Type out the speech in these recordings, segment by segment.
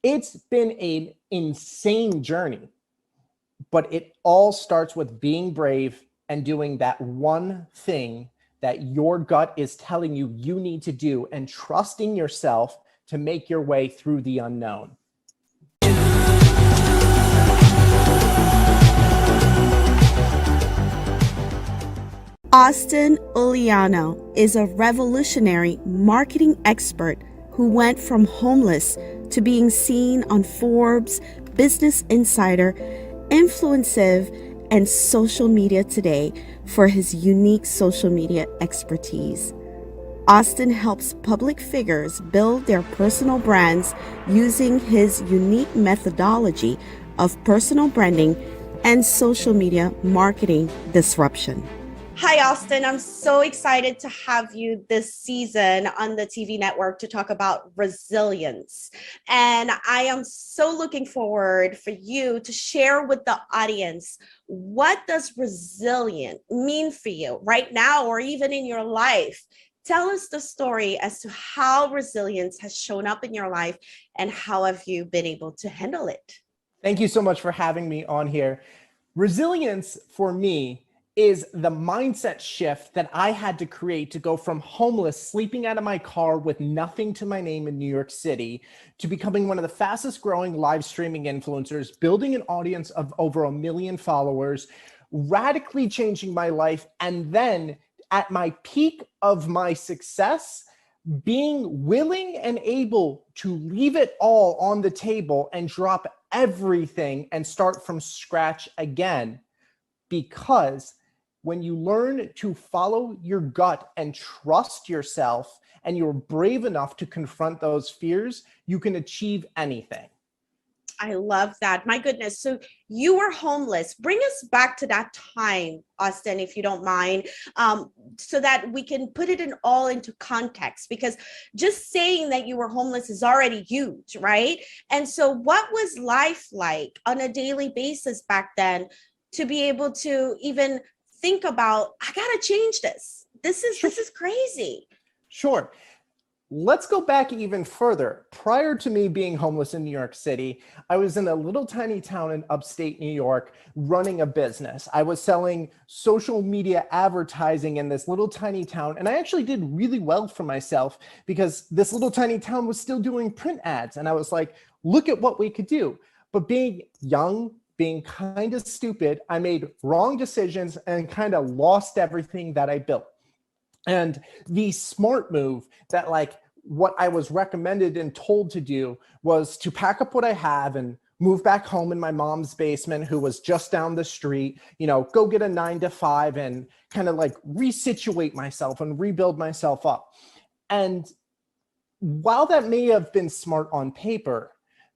It's been an insane journey, but it all starts with being brave and doing that one thing that your gut is telling you you need to do and trusting yourself to make your way through the unknown. Austin Iuliano is a revolutionary marketing expert who went from homeless to being seen on Forbes, Business Insider, Influencive, and social media today for his unique social media expertise. Austin helps public figures build their personal brands using his unique methodology of personal branding and social media marketing disruption. Hi, Austin. I'm so excited to have you this season on the TV network to talk about resilience. And I am so looking forward for you to share with the audience, what does resilient mean for you right now or even in your life? Tell us the story as to how resilience has shown up in your life and how have you been able to handle it? Thank you so much for having me on here. Resilience for me is the mindset shift that I had to create to go from homeless, sleeping out of my car with nothing to my name in New York City, to becoming one of the fastest growing live streaming influencers, building an audience of over 1 million followers, radically changing my life, and then at my peak of my success, being willing and able to leave it all on the table and drop everything and start from scratch again. Because when you learn to follow your gut and trust yourself, and you're brave enough to confront those fears, you can achieve anything. I love that. My goodness. So you were homeless. Bring us back to that time, Austin, if you don't mind, so that we can put it all into context, because just saying that you were homeless is already huge, right? And so what was life like on a daily basis back then to be able to even think about, I got to change this. This is crazy. Sure. Let's go back even further. Prior to me being homeless in New York City, I was in a little tiny town in upstate New York running a business. I was selling social media advertising in this little tiny town, and I actually did really well for myself because this little tiny town was still doing print ads. And I was like, look at what we could do. But being young, being kind of stupid, I made wrong decisions and kind of lost everything that I built. And the smart move that, like, what I was recommended and told to do was to pack up what I have and move back home in my mom's basement, who was just down the street, go get a 9-to-5 and kind of like resituate myself and rebuild myself up. And while that may have been smart on paper,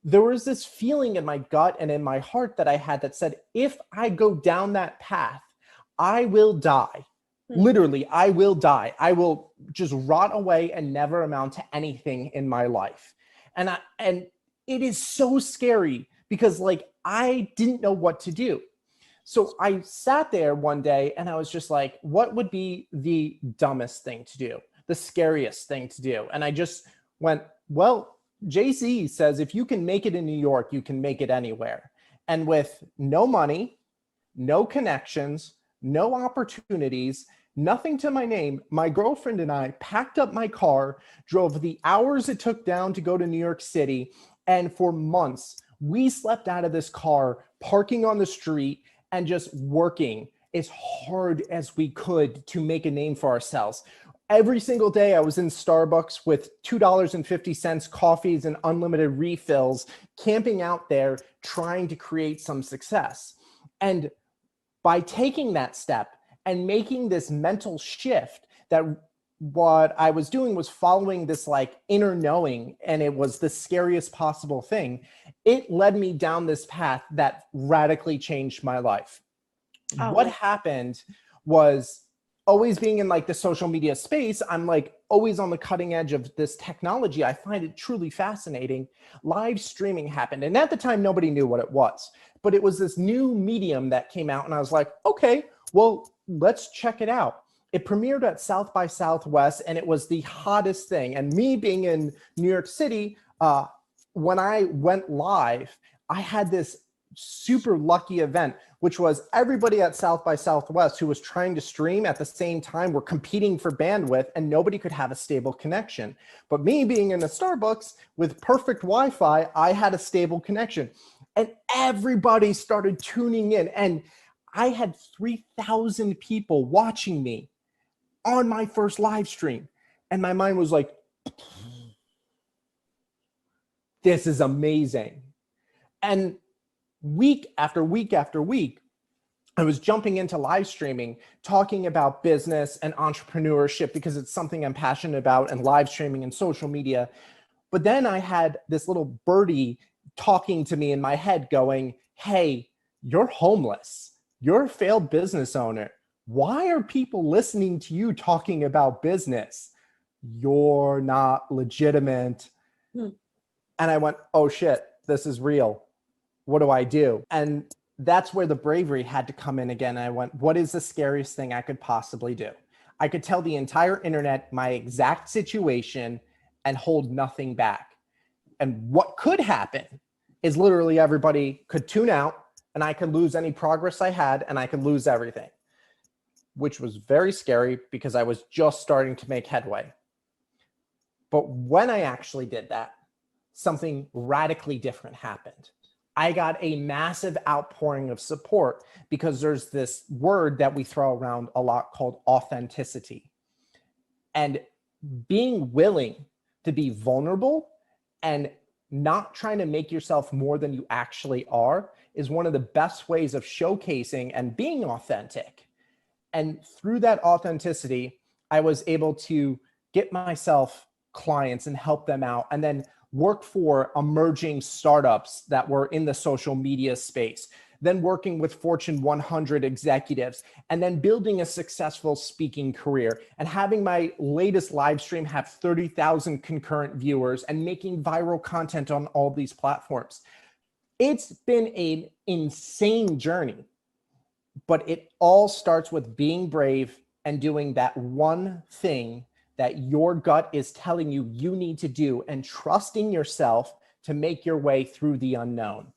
there was this feeling in my gut and in my heart that I had that said, if I go down that path, I will die. Literally, I will die. I will just rot away and never amount to anything in my life. And it is so scary because, like, I didn't know what to do. So I sat there one day and I was just like, what would be the dumbest thing to do? The scariest thing to do? And I just went, well, Jay-Z says, if you can make it in New York, you can make it anywhere. And with no money, no connections, no opportunities, nothing to my name, my girlfriend and I packed up my car, drove the hours it took down to go to New York City, and for months, we slept out of this car, parking on the street, and just working as hard as we could to make a name for ourselves. Every single day I was in Starbucks with $2.50 coffees and unlimited refills, camping out there, trying to create some success. And by taking that step and making this mental shift, that what I was doing was following this like inner knowing, and it was the scariest possible thing, it led me down this path that radically changed my life. What happened was, always being in like the social media space, I'm like always on the cutting edge of this technology. I find it truly fascinating. Live streaming happened. And at the time, nobody knew what it was, but it was this new medium that came out. And I was like, okay, well, let's check it out. It premiered at South by Southwest, and it was the hottest thing. And me being in New York City, when I went live, I had this super lucky event, which was everybody at South by Southwest who was trying to stream at the same time were competing for bandwidth, and nobody could have a stable connection. But me being in a Starbucks with perfect Wi-Fi, I had a stable connection, and everybody started tuning in. And I had 3,000 people watching me on my first live stream. And my mind was like, this is amazing. And week after week after week, I was jumping into live streaming, talking about business and entrepreneurship because it's something I'm passionate about, and live streaming and social media. But then I had this little birdie talking to me in my head going, hey, you're homeless. You're a failed business owner. Why are people listening to you talking about business? You're not legitimate. And I went, oh shit, this is real. What do I do? And that's where the bravery had to come in again. I went, what is the scariest thing I could possibly do? I could tell the entire internet my exact situation and hold nothing back. And what could happen is literally everybody could tune out, and I could lose any progress I had, and I could lose everything, which was very scary because I was just starting to make headway. But when I actually did that, something radically different happened. I got a massive outpouring of support because there's this word that we throw around a lot called authenticity. And being willing to be vulnerable and not trying to make yourself more than you actually are is one of the best ways of showcasing and being authentic. And through that authenticity, I was able to get myself clients and help them out, and then work for emerging startups that were in the social media space, then working with Fortune 100 executives, and then building a successful speaking career, and having my latest live stream have 30,000 concurrent viewers and making viral content on all these platforms. It's been an insane journey, but it all starts with being brave and doing that one thing that your gut is telling you you need to do, and trusting yourself to make your way through the unknown.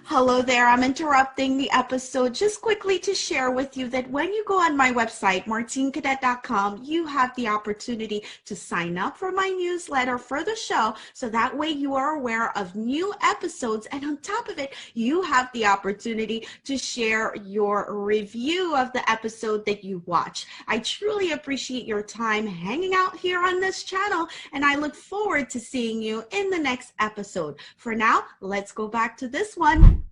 Hello there. I'm interrupting the episode just quickly to share with you that when you go on my website, martinecadet.com, you have the opportunity to sign up for my newsletter for the show. So that way you are aware of new episodes. And on top of it, you have the opportunity to share your review of the episode that you watch. I truly appreciate your time hanging out here on this channel, and I look forward to seeing you in the next episode. For now, let's go back to this one.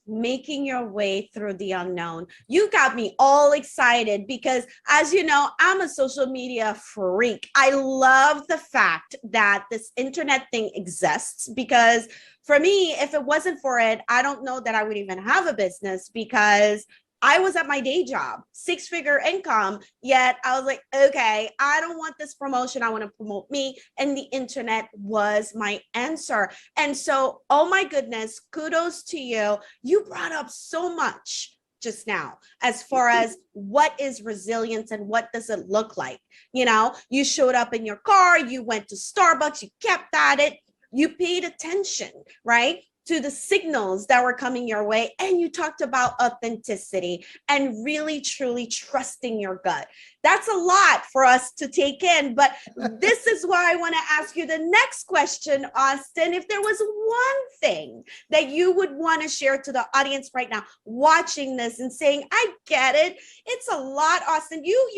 Making your way through the unknown. You got me all excited because, as you know, I'm a social media freak. I love the fact that this internet thing exists, because for me, if it wasn't for it, I don't know that I would even have a business, because I was at my day job, 6-figure income, yet I was like, okay, I don't want this promotion. I want to promote me. And the internet was my answer. And so, oh my goodness, kudos to you. You brought up so much just now as far as what is resilience and what does it look like. You know, you showed up in your car, you went to Starbucks, you kept at it, you paid attention, right, to the signals that were coming your way. And you talked about authenticity and really, truly trusting your gut. That's a lot for us to take in, but this is why I want to ask you the next question, Austin. If there was one thing that you would want to share to the audience right now, watching this and saying, I get it. It's a lot, Austin. You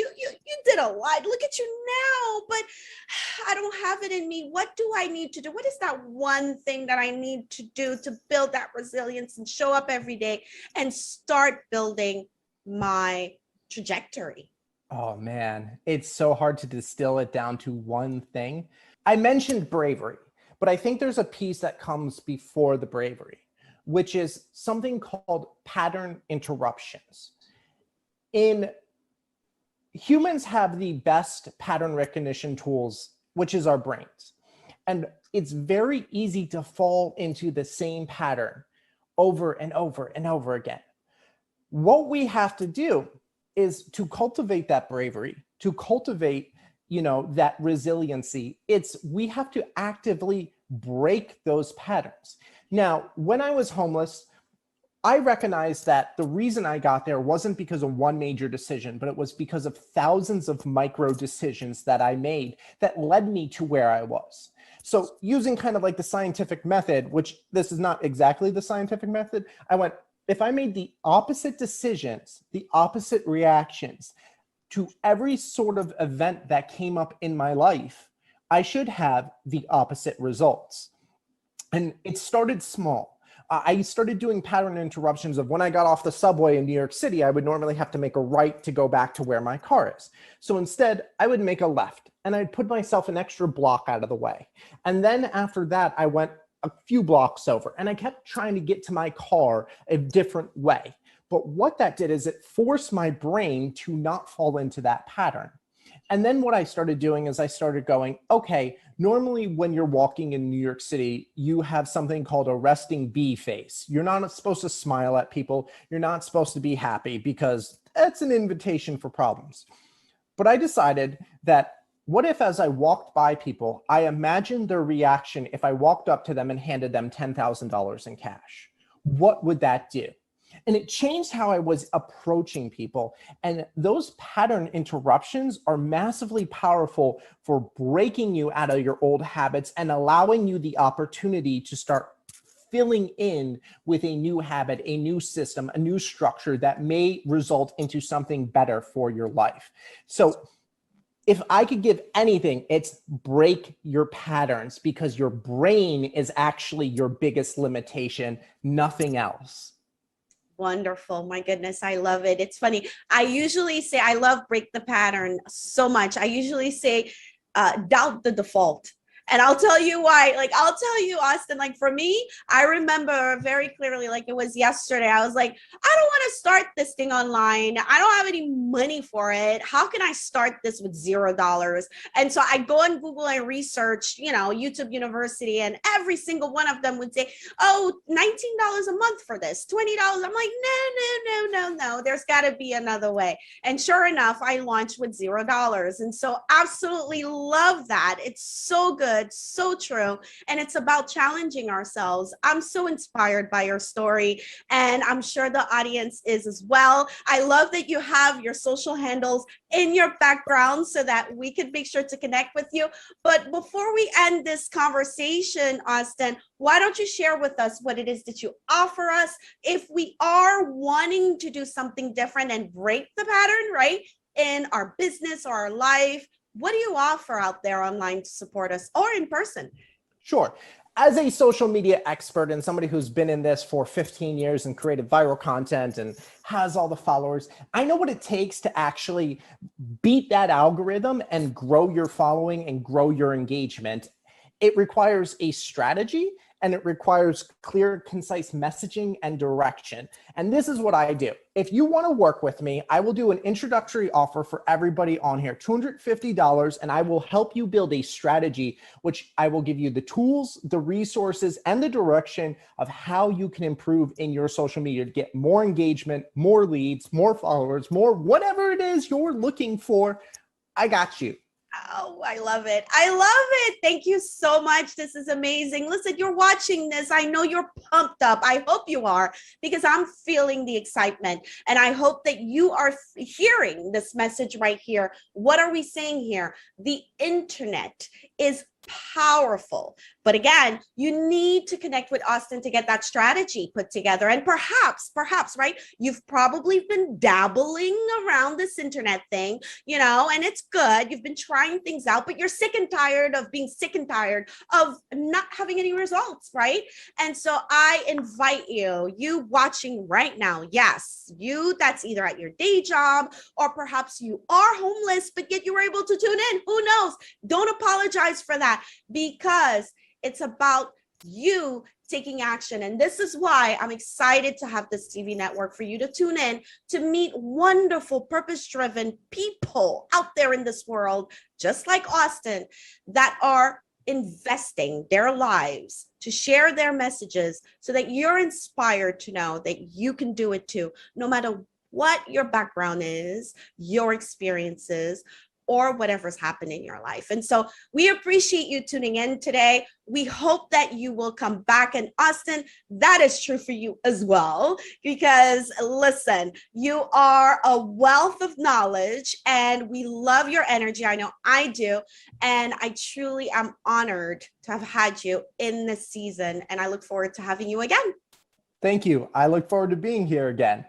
did a lot. Look at you now, but I don't have it in me. What do I need to do? What is that one thing that I need to do to build that resilience and show up every day and start building my trajectory? Oh man, it's so hard to distill it down to one thing. I mentioned bravery, but I think there's a piece that comes before the bravery, which is something called pattern interruptions. Humans have the best pattern recognition tools, which is our brains. And it's very easy to fall into the same pattern over and over and over again. What we have to do is to cultivate that bravery, to cultivate, that resiliency. We have to actively break those patterns. Now, when I was homeless, I recognized that the reason I got there wasn't because of one major decision, but it was because of thousands of micro decisions that I made that led me to where I was. So using kind of like the scientific method, which this is not exactly the scientific method, I went, if I made the opposite decisions, the opposite reactions to every sort of event that came up in my life, I should have the opposite results. And it started small. I started doing pattern interruptions of when I got off the subway in New York City, I would normally have to make a right to go back to where my car is. So instead, I would make a left and I'd put myself an extra block out of the way. And then after that, I went a few blocks over and I kept trying to get to my car a different way. But what that did is it forced my brain to not fall into that pattern. And then what I started doing is I started going, okay, normally when you're walking in New York City, you have something called a resting bee face. You're not supposed to smile at people. You're not supposed to be happy because that's an invitation for problems. But I decided that what if as I walked by people, I imagined their reaction if I walked up to them and handed them $10,000 in cash? What would that do? And it changed how I was approaching people. And those pattern interruptions are massively powerful for breaking you out of your old habits and allowing you the opportunity to start filling in with a new habit, a new system, a new structure that may result into something better for your life. So if I could give anything, it's break your patterns, because your brain is actually your biggest limitation, nothing else. Wonderful. My goodness. I love it. It's funny. I usually say, I love break the pattern so much. I usually say, doubt the default. And I'll tell you why. Like, I'll tell you, Austin, like for me, I remember very clearly, like it was yesterday. I was like, I don't want to start this thing online. I don't have any money for it. How can I start this with $0? And so I go on Google and research, YouTube University, and every single one of them would say, oh, $19 a month for this, $20. I'm like, no. There's got to be another way. And sure enough, I launched with $0. And so absolutely love that. It's so good. So true. And it's about challenging ourselves. I'm so inspired by your story, and I'm sure the audience is as well. I love that you have your social handles in your background so that we can make sure to connect with you. But before we end this conversation, Austin, why don't you share with us what it is that you offer us if we are wanting to do something different and break the pattern, right, in our business or our life? What do you offer out there online to support us, or in person? Sure. As a social media expert and somebody who's been in this for 15 years and created viral content and has all the followers, I know what it takes to actually beat that algorithm and grow your following and grow your engagement. It requires a strategy, and it requires clear, concise messaging and direction. And this is what I do. If you want to work with me, I will do an introductory offer for everybody on here, $250, and I will help you build a strategy, which I will give you the tools, the resources, and the direction of how you can improve in your social media to get more engagement, more leads, more followers, more whatever it is you're looking for. I got you. Oh, I love it. I love it. Thank you so much. This is amazing. Listen, you're watching this. I know you're pumped up. I hope you are, because I'm feeling the excitement. And I hope that you are hearing this message right here. What are we saying here? The internet is powerful. But again, you need to connect with Austin to get that strategy put together. And perhaps, right, you've probably been dabbling around this internet thing, and it's good. You've been trying things out, but you're sick and tired of being sick and tired of not having any results, right? And so I invite you watching right now, yes, you that's either at your day job, or perhaps you are homeless, but yet you were able to tune in. Who knows? Don't apologize for that, because it's about you taking action. And this is why I'm excited to have this TV network for you to tune in to meet wonderful, purpose-driven people out there in this world, just like Austin, that are investing their lives to share their messages so that you're inspired to know that you can do it too, no matter what your background is, your experiences, or whatever's happened in your life. And so we appreciate you tuning in today. We hope that you will come back. And Austin, that is true for you as well, because listen, you are a wealth of knowledge and we love your energy. I know I do. And I truly am honored to have had you in this season. And I look forward to having you again. Thank you. I look forward to being here again.